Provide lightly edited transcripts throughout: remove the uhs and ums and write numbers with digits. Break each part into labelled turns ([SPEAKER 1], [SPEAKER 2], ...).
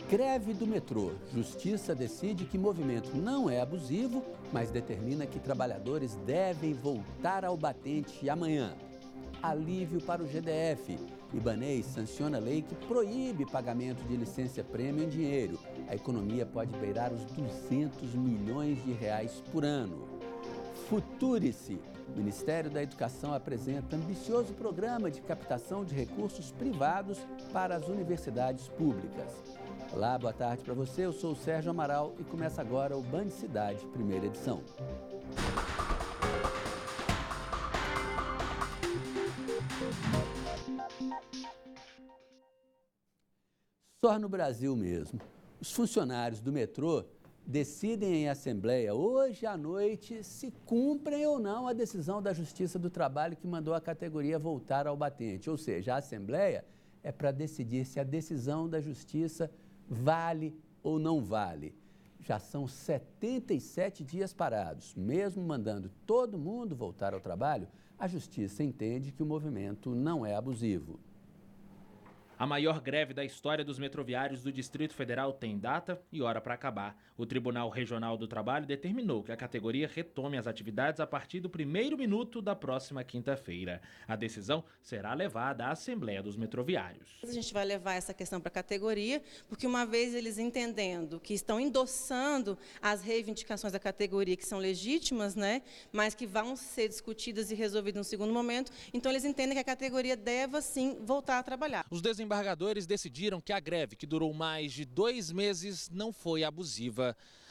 [SPEAKER 1] Greve do metrô. Justiça decide que movimento não é abusivo, mas determina que trabalhadores devem voltar ao batente amanhã. Alívio para o GDF. Ibanez sanciona lei que proíbe pagamento de licença-prêmio em dinheiro. A economia pode beirar os 200 milhões de reais por ano. Futurice. O Ministério da Educação apresenta ambicioso programa de captação de recursos privados para as universidades públicas. Olá, boa tarde para você. Eu sou o Sérgio Amaral e começa agora o Band Cidade, primeira edição. Só no Brasil mesmo. Os funcionários do metrô decidem em assembleia hoje à noite se cumprem ou não a decisão da Justiça do Trabalho que mandou a categoria voltar ao batente. Ou seja, a assembleia é para decidir se a decisão da Justiça vale ou não vale. Já são 77 dias parados. Mesmo mandando todo mundo voltar ao trabalho, a Justiça entende que o movimento não é abusivo.
[SPEAKER 2] A maior greve da história dos metroviários do Distrito Federal tem data e hora para acabar. O Tribunal Regional do Trabalho determinou que a categoria retome as atividades a partir do primeiro minuto da próxima quinta-feira. A decisão será levada à Assembleia dos Metroviários.
[SPEAKER 3] A gente vai levar essa questão para a categoria, porque uma vez eles entendendo que estão endossando as reivindicações da categoria, que são legítimas, mas que vão ser discutidas e resolvidas no segundo momento, então eles entendem que a categoria deva sim voltar a trabalhar.
[SPEAKER 4] Os desembargadores decidiram que a greve, que durou mais de 2 meses, não foi abusiva.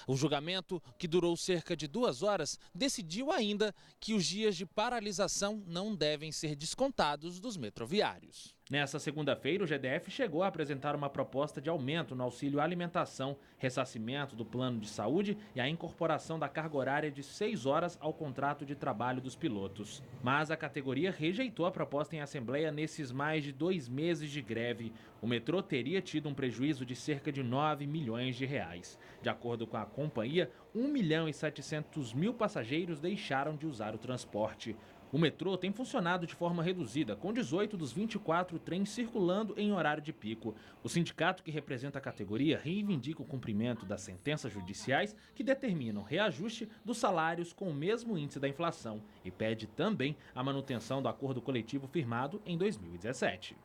[SPEAKER 4] O julgamento, que durou cerca de 2 horas, decidiu ainda que os dias de paralisação não devem ser descontados dos metroviários.
[SPEAKER 2] Nessa segunda-feira, o GDF chegou a apresentar uma proposta de aumento no auxílio alimentação, ressarcimento do plano de saúde e a incorporação da carga horária de 6 horas ao contrato de trabalho dos pilotos. Mas a categoria rejeitou a proposta em assembleia nesses mais de 2 meses de greve. O metrô teria tido um prejuízo de cerca de 9 milhões de reais. De acordo com a companhia, 1.700.000 passageiros deixaram de usar o transporte. O metrô tem funcionado de forma reduzida, com 18 dos 24 trens circulando em horário de pico. O sindicato que representa a categoria reivindica o cumprimento das sentenças judiciais que determinam reajuste dos salários com o mesmo índice da inflação e pede também a manutenção do acordo coletivo firmado em 2017.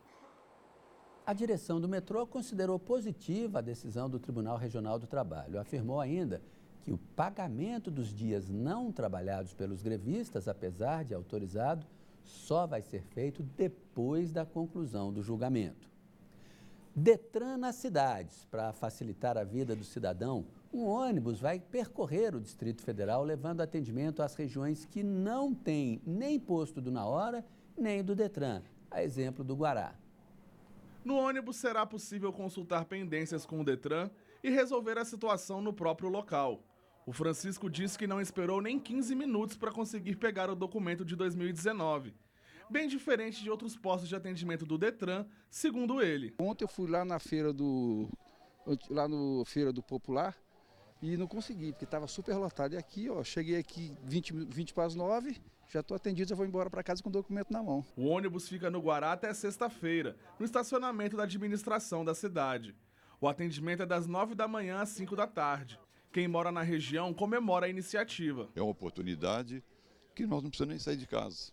[SPEAKER 1] A direção do metrô considerou positiva a decisão do Tribunal Regional do Trabalho. Afirmou ainda que o pagamento dos dias não trabalhados pelos grevistas, apesar de autorizado, só vai ser feito depois da conclusão do julgamento. Detran nas cidades. Para facilitar a vida do cidadão, um ônibus vai percorrer o Distrito Federal levando atendimento às regiões que não têm nem posto do Na Hora, nem do Detran, a exemplo do Guará.
[SPEAKER 5] No ônibus será possível consultar pendências com o Detran e resolver a situação no próprio local. O Francisco disse que não esperou nem 15 minutos para conseguir pegar o documento de 2019. Bem diferente de outros postos de atendimento do Detran, segundo ele.
[SPEAKER 6] Ontem eu fui lá no Feira do Popular e não consegui, porque estava super lotado. E aqui, cheguei aqui 20 para as 9, já estou atendido, já vou embora para casa com o documento na mão.
[SPEAKER 5] O ônibus fica no Guará até sexta-feira, no estacionamento da administração da cidade. O atendimento é das 9 da manhã às 5 da tarde. Quem mora na região comemora a iniciativa.
[SPEAKER 7] É uma oportunidade que nós não precisamos nem sair de casa.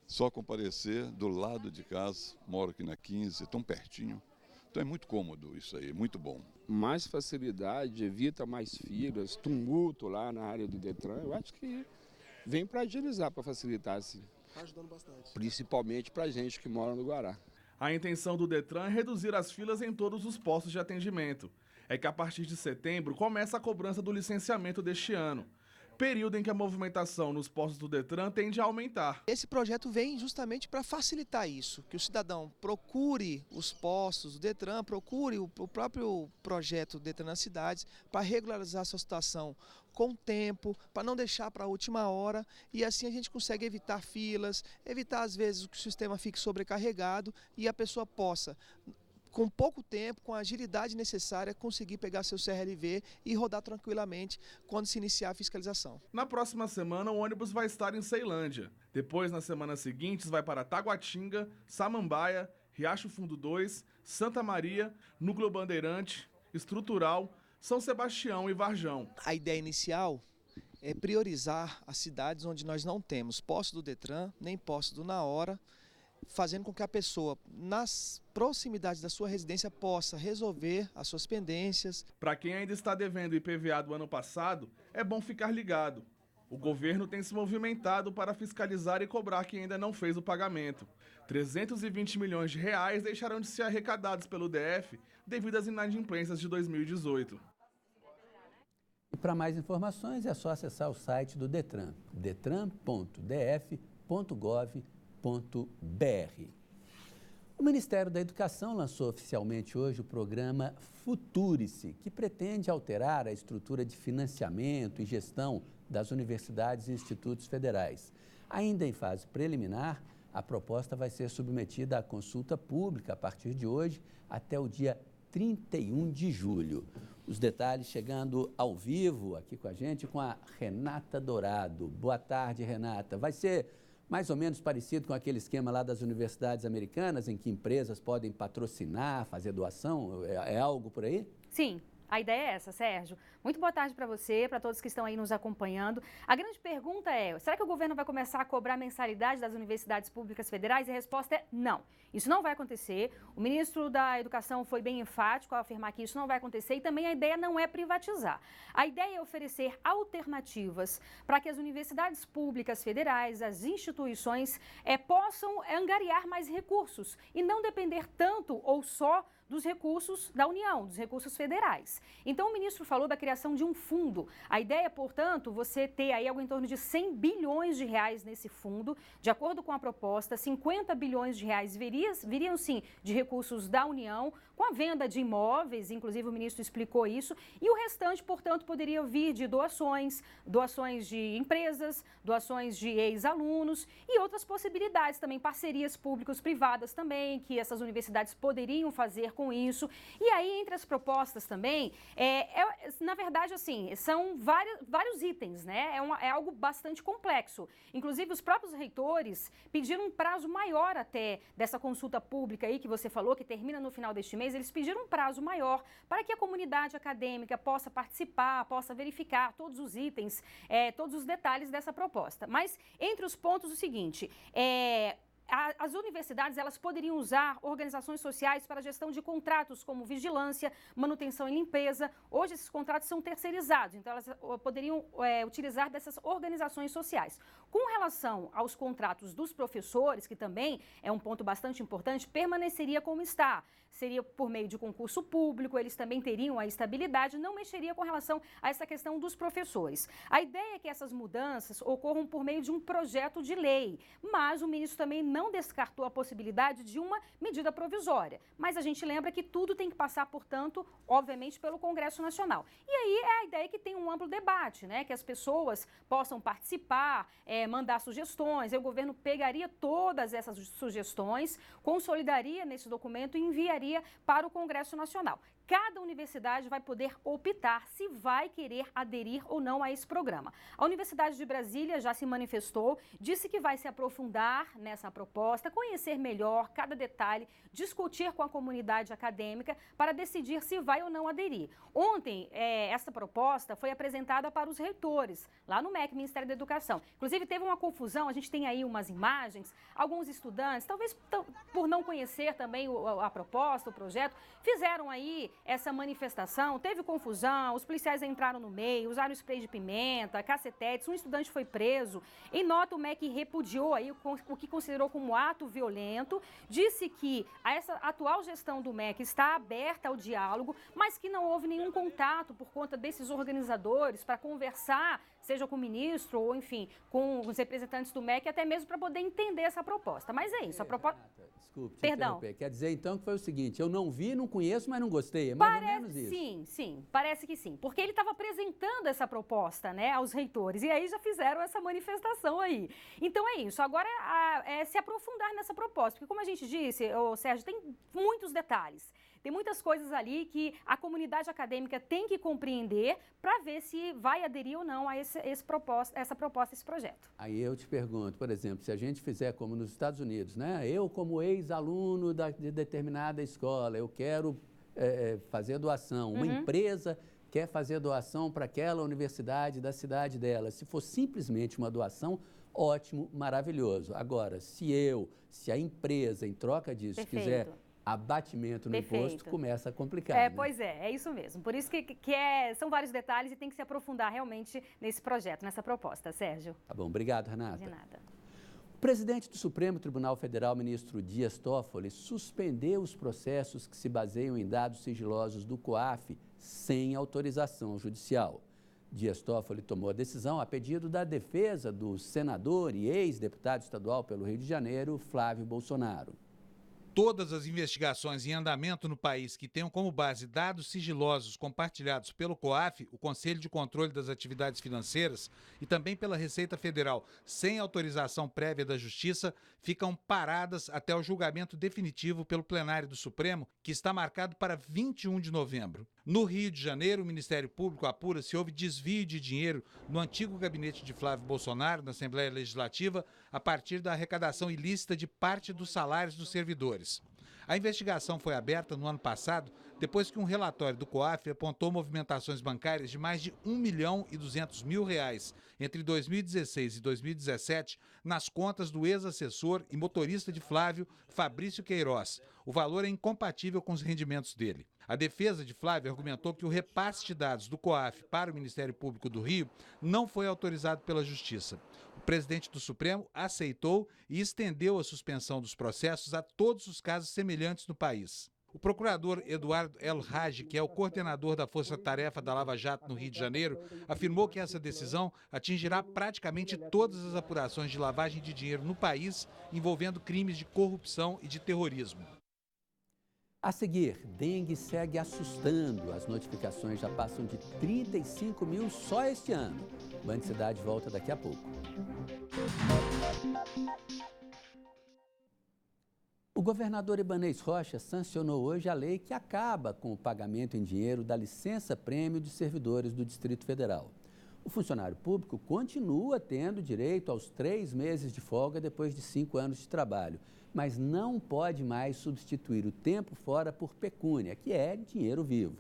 [SPEAKER 7] Só comparecer do lado de casa, moro aqui na 15, tão pertinho. Então é muito cômodo isso aí, muito bom.
[SPEAKER 8] Mais facilidade, evita mais filas, tumulto lá na área do Detran. Eu acho que vem para agilizar, para facilitar, assim.
[SPEAKER 9] Está ajudando bastante.
[SPEAKER 8] Principalmente para a gente que mora no Guará.
[SPEAKER 5] A intenção do Detran é reduzir as filas em todos os postos de atendimento. É que a partir de setembro começa a cobrança do licenciamento deste ano, período em que a movimentação nos postos do Detran tende a aumentar.
[SPEAKER 9] Esse projeto vem justamente para facilitar isso, que o cidadão procure os postos do Detran, procure o próprio projeto Detran nas cidades para regularizar a sua situação com tempo, para não deixar para a última hora, e assim a gente consegue evitar filas, evitar às vezes que o sistema fique sobrecarregado e a pessoa possa, com pouco tempo, com a agilidade necessária, conseguir pegar seu CRLV e rodar tranquilamente quando se iniciar a fiscalização.
[SPEAKER 5] Na próxima semana, o ônibus vai estar em Ceilândia. Depois, nas semanas seguintes, vai para Taguatinga, Samambaia, Riacho Fundo 2, Santa Maria, Núcleo Bandeirante, Estrutural, São Sebastião e Varjão.
[SPEAKER 9] A ideia inicial é priorizar as cidades onde nós não temos posse do Detran, nem posse do Na Hora, fazendo com que a pessoa, nas proximidades da sua residência, possa resolver as suas pendências.
[SPEAKER 5] Para quem ainda está devendo o IPVA do ano passado, é bom ficar ligado. O governo tem se movimentado para fiscalizar e cobrar quem ainda não fez o pagamento. 320 milhões de reais deixarão de ser arrecadados pelo DF devido às inadimplências de 2018.
[SPEAKER 1] E para mais informações é só acessar o site do Detran, detran.df.gov.br. O Ministério da Educação lançou oficialmente hoje o programa Futurice, que pretende alterar a estrutura de financiamento e gestão das universidades e institutos federais. Ainda em fase preliminar, a proposta vai ser submetida à consulta pública a partir de hoje até o dia 31 de julho. Os detalhes chegando ao vivo aqui com a gente, com a Renata Dourado. Boa tarde, Renata. Vai ser mais ou menos parecido com aquele esquema lá das universidades americanas, em que empresas podem patrocinar, fazer doação? É algo por aí?
[SPEAKER 10] Sim. A ideia é essa, Sérgio. Muito boa tarde para você, para todos que estão aí nos acompanhando. A grande pergunta é, será que o governo vai começar a cobrar mensalidade das universidades públicas federais? E a resposta é não. Isso não vai acontecer. O ministro da Educação foi bem enfático ao afirmar que isso não vai acontecer e também a ideia não é privatizar. A ideia é oferecer alternativas para que as universidades públicas federais, as instituições, possam angariar mais recursos e não depender tanto ou só dos recursos da União, dos recursos federais. Então, o ministro falou da criação de um fundo. A ideia, portanto, você ter aí algo em torno de 100 bilhões de reais nesse fundo. De acordo com a proposta, 50 bilhões de reais viriam sim de recursos da União, com a venda de imóveis, inclusive o ministro explicou isso, e o restante, portanto, poderia vir de doações de empresas, doações de ex-alunos e outras possibilidades também, parcerias públicos-privadas também, que essas universidades poderiam fazer com isso. E aí, entre as propostas também, na verdade, assim, são vários itens, né? É algo bastante complexo. Inclusive, os próprios reitores pediram um prazo maior até dessa consulta pública aí que você falou, que termina no final deste mês. Eles pediram um prazo maior para que a comunidade acadêmica possa participar, possa verificar todos os itens, todos os detalhes dessa proposta. Mas, entre os pontos, o seguinte, as universidades, elas poderiam usar organizações sociais para a gestão de contratos como vigilância, manutenção e limpeza. Hoje esses contratos são terceirizados, então elas poderiam utilizar dessas organizações sociais. Com relação aos contratos dos professores, que também é um ponto bastante importante, permaneceria como está. Seria por meio de concurso público, eles também teriam a estabilidade, não mexeria com relação a essa questão dos professores. A ideia é que essas mudanças ocorram por meio de um projeto de lei, mas o ministro também não descartou a possibilidade de uma medida provisória. Mas a gente lembra que tudo tem que passar, portanto, obviamente, pelo Congresso Nacional. E aí é a ideia que tem um amplo debate, né? Que as pessoas possam participar, mandar sugestões. E o governo pegaria todas essas sugestões, consolidaria nesse documento e enviaria para o Congresso Nacional. Cada universidade vai poder optar se vai querer aderir ou não a esse programa. A Universidade de Brasília já se manifestou, disse que vai se aprofundar nessa proposta, conhecer melhor cada detalhe, discutir com a comunidade acadêmica para decidir se vai ou não aderir. Ontem, essa proposta foi apresentada para os reitores, lá no MEC, Ministério da Educação. Inclusive, teve uma confusão, a gente tem aí umas imagens, alguns estudantes, talvez por não conhecer também a proposta, o projeto, fizeram aí essa manifestação, teve confusão, os policiais entraram no meio, usaram spray de pimenta, cacetetes, um estudante foi preso. Em nota, o MEC repudiou aí o que considerou como ato violento, disse que essa atual gestão do MEC está aberta ao diálogo, mas que não houve nenhum contato por conta desses organizadores para conversar, seja com o ministro ou, enfim, com os representantes do MEC, até mesmo para poder entender essa proposta. Mas é isso, a proposta...
[SPEAKER 1] Desculpe, perdão. Quer dizer, então, que foi o seguinte, eu não vi, não conheço, mas não gostei, é mais ou menos isso.
[SPEAKER 10] Sim, parece que sim, porque ele estava apresentando essa proposta, né, aos reitores, e aí já fizeram essa manifestação aí. Então é isso, agora é se aprofundar nessa proposta, porque como a gente disse, Sérgio, tem muitos detalhes. Tem muitas coisas ali que a comunidade acadêmica tem que compreender para ver se vai aderir ou não a essa proposta, esse projeto.
[SPEAKER 1] Aí eu te pergunto, por exemplo, se a gente fizer como nos Estados Unidos, né? Eu, como ex-aluno de determinada escola, eu quero fazer doação, uma empresa quer fazer doação para aquela universidade da cidade dela. Se for simplesmente uma doação, ótimo, maravilhoso. Agora, se a empresa, em troca disso, quiser abatimento no imposto, começa a complicar. Né?
[SPEAKER 10] Pois é isso mesmo. Por isso que são vários detalhes e tem que se aprofundar realmente nesse projeto, nessa proposta. Sérgio.
[SPEAKER 1] Tá bom, obrigado, Renata.
[SPEAKER 10] De nada.
[SPEAKER 1] O presidente do Supremo Tribunal Federal, ministro Dias Toffoli, suspendeu os processos que se baseiam em dados sigilosos do COAF sem autorização judicial. Dias Toffoli tomou a decisão a pedido da defesa do senador e ex-deputado estadual pelo Rio de Janeiro, Flávio Bolsonaro.
[SPEAKER 11] Todas as investigações em andamento no país que tenham como base dados sigilosos compartilhados pelo COAF, o Conselho de Controle das Atividades Financeiras, e também pela Receita Federal, sem autorização prévia da Justiça, ficam paradas até o julgamento definitivo pelo plenário do Supremo, que está marcado para 21 de novembro. No Rio de Janeiro, o Ministério Público apura se houve desvio de dinheiro no antigo gabinete de Flávio Bolsonaro, na Assembleia Legislativa, a partir da arrecadação ilícita de parte dos salários dos servidores. A investigação foi aberta no ano passado, depois que um relatório do COAF apontou movimentações bancárias de mais de R$1.200.000 entre 2016 e 2017 nas contas do ex-assessor e motorista de Flávio, Fabrício Queiroz. O valor é incompatível com os rendimentos dele. A defesa de Flávio argumentou que o repasse de dados do COAF para o Ministério Público do Rio não foi autorizado pela Justiça. O presidente do Supremo aceitou e estendeu a suspensão dos processos a todos os casos semelhantes no país. O procurador Eduardo El Hagi, que é o coordenador da Força Tarefa da Lava Jato no Rio de Janeiro, afirmou que essa decisão atingirá praticamente todas as apurações de lavagem de dinheiro no país envolvendo crimes de corrupção e de terrorismo.
[SPEAKER 1] A seguir, dengue segue assustando. As notificações já passam de 35 mil só este ano. Band Cidade volta daqui a pouco. O governador Ibanez Rocha sancionou hoje a lei que acaba com o pagamento em dinheiro da licença-prêmio de servidores do Distrito Federal. O funcionário público continua tendo direito aos 3 meses de folga depois de 5 anos de trabalho, mas não pode mais substituir o tempo fora por pecúnia, que é dinheiro vivo.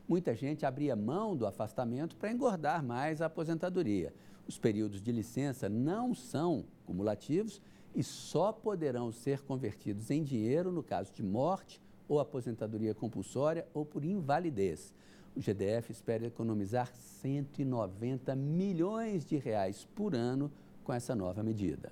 [SPEAKER 1] Muita gente abria mão do afastamento para engordar mais a aposentadoria. Os períodos de licença não são cumulativos e só poderão ser convertidos em dinheiro no caso de morte ou aposentadoria compulsória ou por invalidez. O GDF espera economizar R$190 milhões por ano com essa nova medida.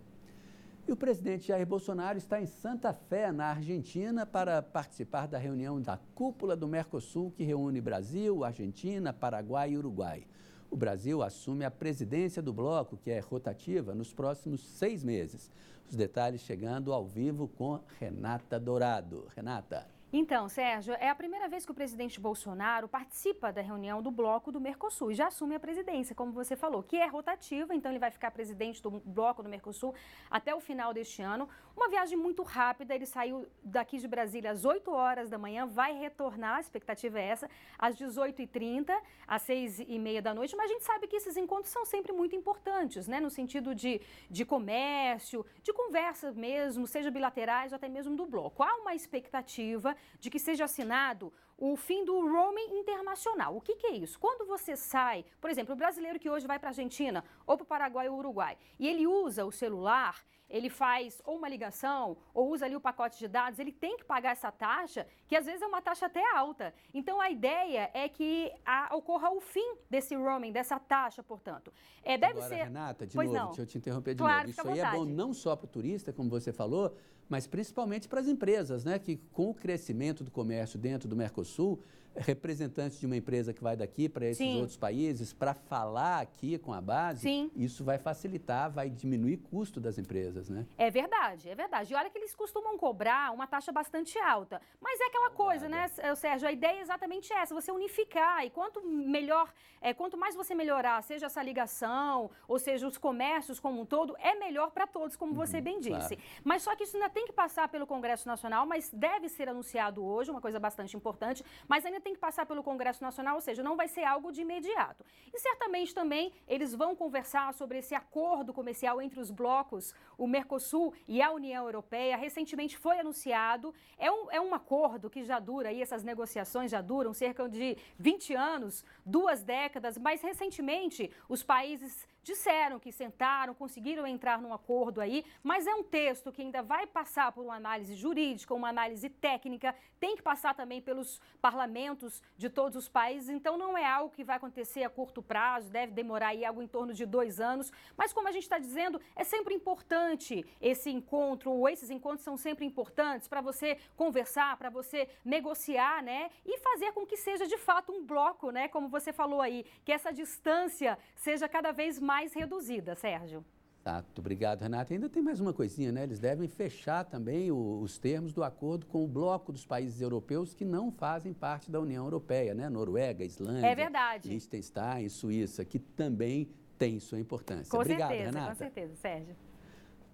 [SPEAKER 1] E o presidente Jair Bolsonaro está em Santa Fé, na Argentina, para participar da reunião da cúpula do Mercosul, que reúne Brasil, Argentina, Paraguai e Uruguai. O Brasil assume a presidência do bloco, que é rotativa, nos próximos 6 meses. Os detalhes chegando ao vivo com Renata Dourado. Renata.
[SPEAKER 10] Então, Sérgio, é a primeira vez que o presidente Bolsonaro participa da reunião do bloco do Mercosul e já assume a presidência, como você falou, que é rotativa, então ele vai ficar presidente do bloco do Mercosul até o final deste ano. Uma viagem muito rápida, ele saiu daqui de Brasília às 8 horas da manhã, vai retornar, a expectativa é essa, às 18h30, às 6h30 da noite, mas a gente sabe que esses encontros são sempre muito importantes, né, no sentido de comércio, de conversa mesmo, seja bilaterais ou até mesmo do bloco. Há uma expectativa de que seja assinado o fim do roaming internacional. O que é isso? Quando você sai, por exemplo, o brasileiro que hoje vai para a Argentina ou para o Paraguai ou Uruguai, e ele usa o celular, ele faz ou uma ligação ou usa ali o pacote de dados, ele tem que pagar essa taxa, que às vezes é uma taxa até alta. Então a ideia é que ocorra o fim desse roaming, dessa taxa, portanto. Deve
[SPEAKER 1] Agora,
[SPEAKER 10] ser...
[SPEAKER 1] Renata,
[SPEAKER 10] pois
[SPEAKER 1] novo,
[SPEAKER 10] não.
[SPEAKER 1] deixa eu te interromper de
[SPEAKER 10] Claro,
[SPEAKER 1] novo. Isso aí é bom não só para o turista, como você falou, mas principalmente para as empresas, né? Que com o crescimento do comércio dentro do Mercosul, representantes de uma empresa que vai daqui para esses outros países, para falar aqui com a base, isso vai facilitar, vai diminuir o custo das empresas, né?
[SPEAKER 10] É verdade, é verdade. E olha que eles costumam cobrar uma taxa bastante alta. Mas é aquela coisa, né, Sérgio? A ideia é exatamente essa, você unificar. E quanto melhor, quanto mais você melhorar, seja essa ligação, ou seja, os comércios como um todo, é melhor para todos, como você bem disse. Claro. Mas só que isso ainda tem que passar pelo Congresso Nacional, mas deve ser anunciado hoje, uma coisa bastante importante, mas ainda tem que passar pelo Congresso Nacional, ou seja, não vai ser algo de imediato. E certamente também eles vão conversar sobre esse acordo comercial entre os blocos, o Mercosul e a União Europeia. Recentemente foi anunciado, é um acordo que já dura, aí essas negociações já duram cerca de 20 anos, 2 décadas, mas recentemente os países disseram que sentaram, conseguiram entrar num acordo aí, mas é um texto que ainda vai passar por uma análise jurídica, uma análise técnica, tem que passar também pelos parlamentos de todos os países, então não é algo que vai acontecer a curto prazo, deve demorar aí algo em torno de 2 anos, mas como a gente está dizendo, é sempre importante esse encontro, ou esses encontros são sempre importantes para você conversar, para você negociar, né, e fazer com que seja de fato um bloco, né, como você falou aí, que essa distância seja cada vez mais reduzida, Sérgio.
[SPEAKER 1] Exato, obrigado, Renata. Ainda tem mais uma coisinha, né? Eles devem fechar também os termos do acordo com o bloco dos países europeus que não fazem parte da União Europeia, né? Noruega, Islândia,
[SPEAKER 10] é verdade.
[SPEAKER 1] Liechtenstein, Suíça, que também tem sua importância.
[SPEAKER 10] Com
[SPEAKER 1] Obrigado,
[SPEAKER 10] certeza,
[SPEAKER 1] Renata.
[SPEAKER 10] com certeza, Sérgio.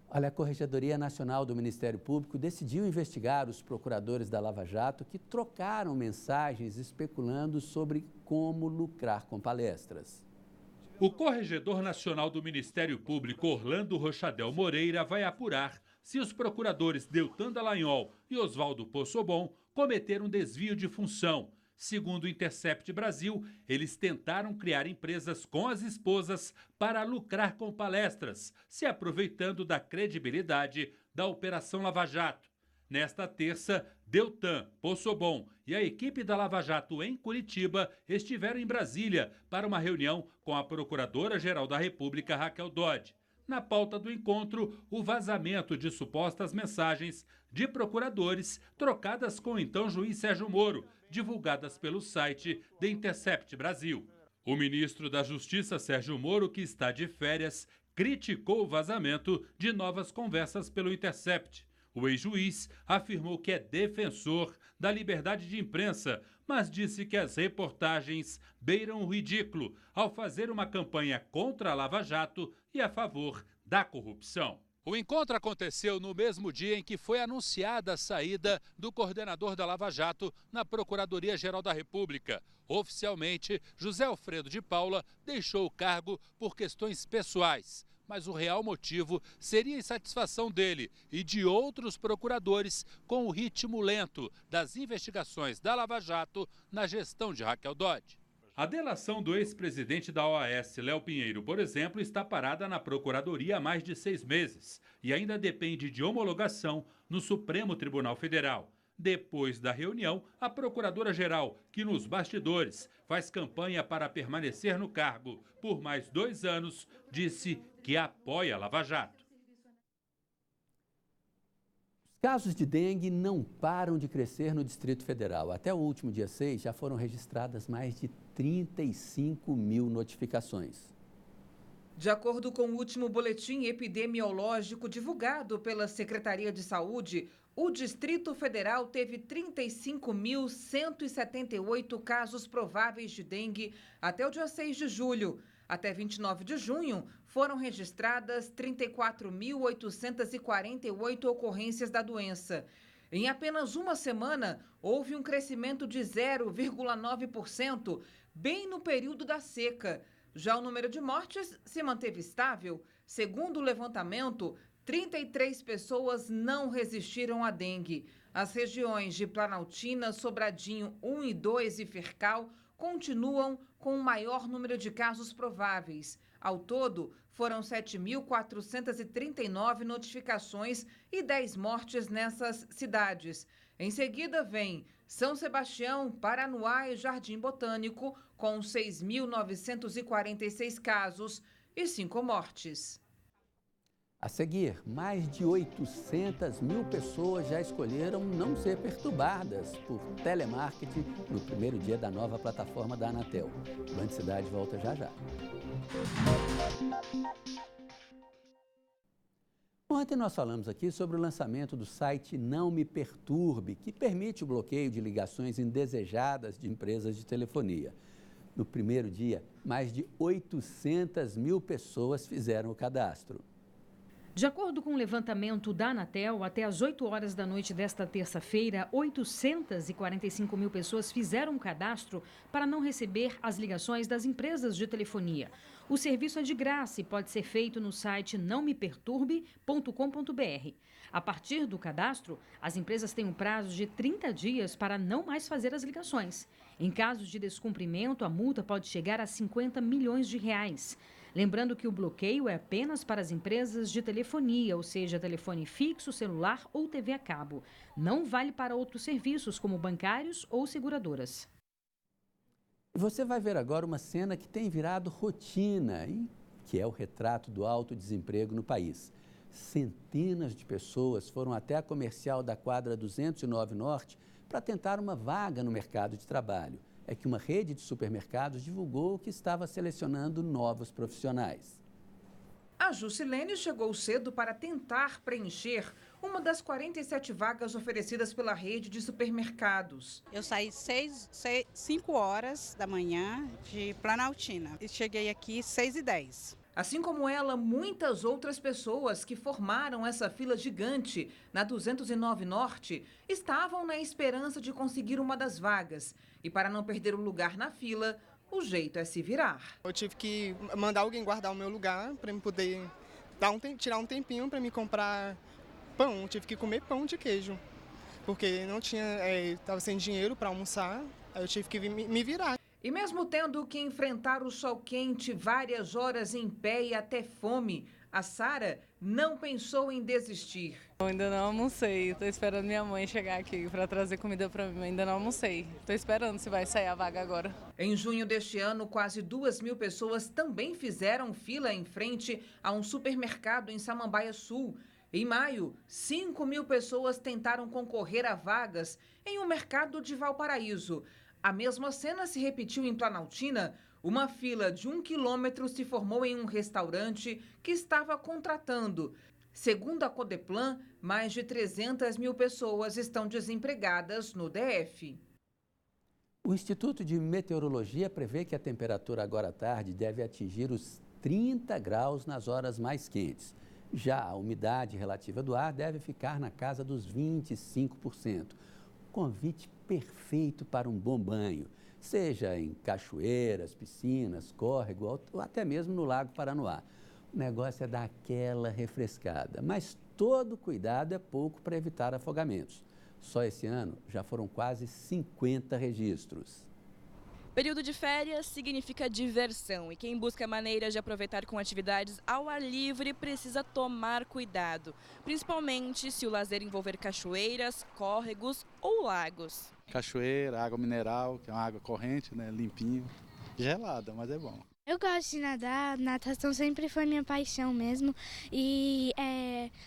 [SPEAKER 1] Olha, a Corregedoria Nacional do Ministério Público decidiu investigar os procuradores da Lava Jato que trocaram mensagens especulando sobre como lucrar com palestras.
[SPEAKER 12] O Corregedor Nacional do Ministério Público, Orlando Rochadel Moreira, vai apurar se os procuradores Deltan Dallagnol e Oswaldo Poçobon cometeram desvio de função. Segundo o Intercept Brasil, eles tentaram criar empresas com as esposas para lucrar com palestras, se aproveitando da credibilidade da Operação Lava Jato. Nesta terça, Deltan, Poçobon e a equipe da Lava Jato em Curitiba estiveram em Brasília para uma reunião com a Procuradora-Geral da República, Raquel Dodge. Na pauta do encontro, o vazamento de supostas mensagens de procuradores trocadas com o então juiz Sérgio Moro, divulgadas pelo site The Intercept Brasil. O ministro da Justiça, Sérgio Moro, que está de férias, criticou o vazamento de novas conversas pelo Intercept. O ex-juiz afirmou que é defensor da liberdade de imprensa, mas disse que as reportagens beiram o ridículo ao fazer uma campanha contra a Lava Jato e a favor da corrupção.
[SPEAKER 4] O encontro aconteceu no mesmo dia em que foi anunciada a saída do coordenador da Lava Jato na Procuradoria-Geral da República. Oficialmente, José Alfredo de Paula deixou o cargo por questões pessoais. Mas o real motivo seria a insatisfação dele e de outros procuradores com o ritmo lento das investigações da Lava Jato na gestão de Raquel Dodge.
[SPEAKER 12] A delação do ex-presidente da OAS, Léo Pinheiro, por exemplo, está parada na Procuradoria há mais de 6 meses e ainda depende de homologação no Supremo Tribunal Federal. Depois da reunião, a Procuradora-Geral, que nos bastidores faz campanha para permanecer no cargo por mais 2 anos, disse que apoia a Lava Jato.
[SPEAKER 1] Os casos de dengue não param de crescer no Distrito Federal. Até o último dia 6, já foram registradas mais de 35 mil notificações.
[SPEAKER 13] De acordo com o último boletim epidemiológico divulgado pela Secretaria de Saúde, o Distrito Federal teve 35.178 casos prováveis de dengue até o dia 6 de julho. Até 29 de junho, foram registradas 34.848 ocorrências da doença. Em apenas uma semana, houve um crescimento de 0,9%, bem no período da seca. Já o número de mortes se manteve estável. Segundo o levantamento, 33 pessoas não resistiram à dengue. As regiões de Planaltina, Sobradinho 1 e 2 e Fercal continuam com o maior número de casos prováveis. Ao todo, foram 7.439 notificações e 10 mortes nessas cidades. Em seguida vem São Sebastião, Paranoá e Jardim Botânico, com 6.946 casos e 5 mortes.
[SPEAKER 1] A seguir, mais de 800 mil pessoas já escolheram não ser perturbadas por telemarketing no primeiro dia da nova plataforma da Anatel. O Band Cidade volta já já. Ontem nós falamos aqui sobre o lançamento do site Não Me Perturbe, que permite o bloqueio de ligações indesejadas de empresas de telefonia. No primeiro dia, mais de 800 mil pessoas fizeram o cadastro.
[SPEAKER 14] De acordo com o levantamento da Anatel, até às 8 horas da noite desta terça-feira, 845 mil pessoas fizeram um cadastro para não receber as ligações das empresas de telefonia. O serviço é de graça e pode ser feito no site nãomeperturbe.com.br. A partir do cadastro, as empresas têm um prazo de 30 dias para não mais fazer as ligações. Em caso de descumprimento, a multa pode chegar a 50 milhões de reais. Lembrando que o bloqueio é apenas para as empresas de telefonia, ou seja, telefone fixo, celular ou TV a cabo. Não vale para outros serviços, como bancários ou seguradoras.
[SPEAKER 1] Você vai ver agora uma cena que tem virado rotina, e que é o retrato do alto desemprego no país. Centenas de pessoas foram até a comercial da quadra 209 Norte para tentar uma vaga no mercado de trabalho. É que uma rede de supermercados divulgou que estava selecionando novos profissionais.
[SPEAKER 13] A Jusilene chegou cedo para tentar preencher uma das 47 vagas oferecidas pela rede de supermercados.
[SPEAKER 15] Eu saí 5 horas da manhã de Planaltina e cheguei aqui 6h10.
[SPEAKER 13] Assim como ela, muitas outras pessoas que formaram essa fila gigante na 209 Norte estavam na esperança de conseguir uma das vagas. E para não perder o lugar na fila, o jeito é se virar.
[SPEAKER 16] Eu tive que mandar alguém guardar o meu lugar para eu poder tirar um tempinho para me comprar pão. Eu tive que comer pão de queijo, porque não tinha, estava sem dinheiro para almoçar, aí eu tive que me virar.
[SPEAKER 13] E mesmo tendo que enfrentar o sol quente várias horas em pé e até fome, a Sara não pensou em desistir.
[SPEAKER 17] Eu ainda não almocei, estou esperando minha mãe chegar aqui para trazer comida para mim, ainda não almocei. Estou esperando se vai sair a vaga agora.
[SPEAKER 13] Em junho deste ano, quase 2.000 pessoas também fizeram fila em frente a um supermercado em Samambaia Sul. Em maio, 5.000 pessoas tentaram concorrer a vagas em um mercado de Valparaíso. A mesma cena se repetiu em Planaltina. Uma fila de 1 quilômetro se formou em um restaurante que estava contratando. Segundo a Codeplan, mais de 300.000 pessoas estão desempregadas no DF.
[SPEAKER 1] O Instituto de Meteorologia prevê que a temperatura agora à tarde deve atingir os 30 graus nas horas mais quentes. Já a umidade relativa do ar deve ficar na casa dos 25%. Convite perfeito para um bom banho, seja em cachoeiras, piscinas, córrego ou até mesmo no Lago Paranoá. O negócio é dar aquela refrescada, mas todo cuidado é pouco para evitar afogamentos. Só esse ano já foram quase 50 registros.
[SPEAKER 18] Período de férias significa diversão e quem busca maneiras de aproveitar com atividades ao ar livre precisa tomar cuidado, principalmente se o lazer envolver cachoeiras, córregos ou lagos.
[SPEAKER 19] Cachoeira, água mineral, que é uma água corrente, né, limpinha, gelada, mas é bom.
[SPEAKER 20] Eu gosto de nadar, natação sempre foi minha paixão mesmo e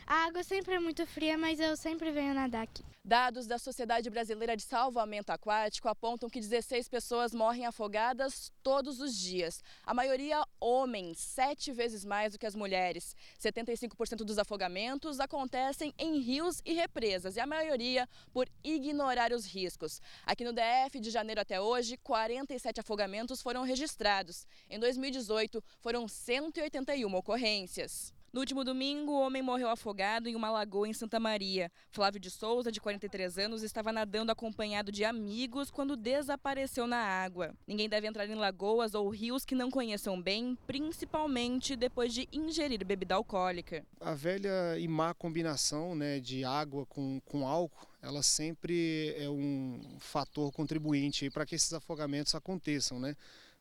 [SPEAKER 20] a água sempre é muito fria, mas eu sempre venho nadar aqui.
[SPEAKER 18] Dados da Sociedade Brasileira de Salvamento Aquático apontam que 16 pessoas morrem afogadas todos os dias. A maioria homens, 7 vezes mais do que as mulheres. 75% dos afogamentos acontecem em rios e represas e a maioria por ignorar os riscos. Aqui no DF, de janeiro até hoje, 47 afogamentos foram registrados. Em 2018, foram 181 ocorrências. No último domingo, o homem morreu afogado em uma lagoa em Santa Maria. Flávio de Souza, de 43 anos, estava nadando acompanhado de amigos quando desapareceu na água. Ninguém deve entrar em lagoas ou rios que não conheçam bem, principalmente depois de ingerir bebida alcoólica.
[SPEAKER 21] A velha e má combinação, né, de água com álcool, ela sempre é um fator contribuinte para que esses afogamentos aconteçam, né?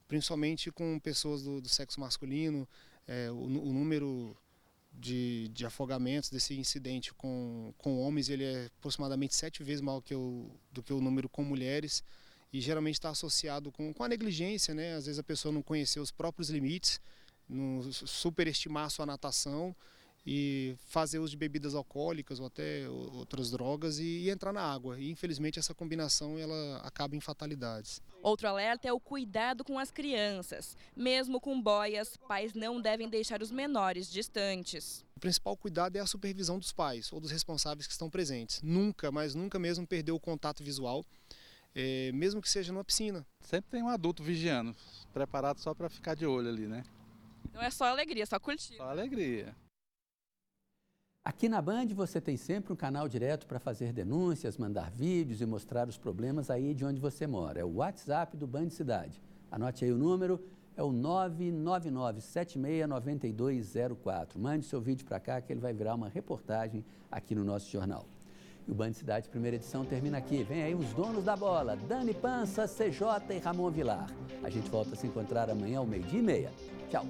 [SPEAKER 21] Principalmente com pessoas do sexo masculino, o número de afogamentos desse incidente com homens ele é aproximadamente 7 vezes maior do que o número com mulheres e geralmente está associado com a negligência, né? Às vezes a pessoa não conhecer os próprios limites, não superestimar a sua natação e fazer uso de bebidas alcoólicas ou até outras drogas e entrar na água. E infelizmente essa combinação ela acaba em fatalidades.
[SPEAKER 18] Outro alerta é o cuidado com as crianças. Mesmo com boias, pais não devem deixar os menores distantes.
[SPEAKER 21] O principal cuidado é a supervisão dos pais ou dos responsáveis que estão presentes. Nunca, mas nunca mesmo perder o contato visual, mesmo que seja numa piscina.
[SPEAKER 19] Sempre tem um adulto vigiando, preparado só para ficar de olho ali, né?
[SPEAKER 18] Não é só alegria, é só curtir.
[SPEAKER 19] Só alegria.
[SPEAKER 1] Aqui na Band você tem sempre um canal direto para fazer denúncias, mandar vídeos e mostrar os problemas aí de onde você mora. É o WhatsApp do Band Cidade. Anote aí o número, é o 999769204. Mande seu vídeo para cá que ele vai virar uma reportagem aqui no nosso jornal. E o Band Cidade, primeira edição, termina aqui. Vem aí os donos da bola, Dani Pança, CJ e Ramon Vilar. A gente volta a se encontrar amanhã ao 12:30. Tchau.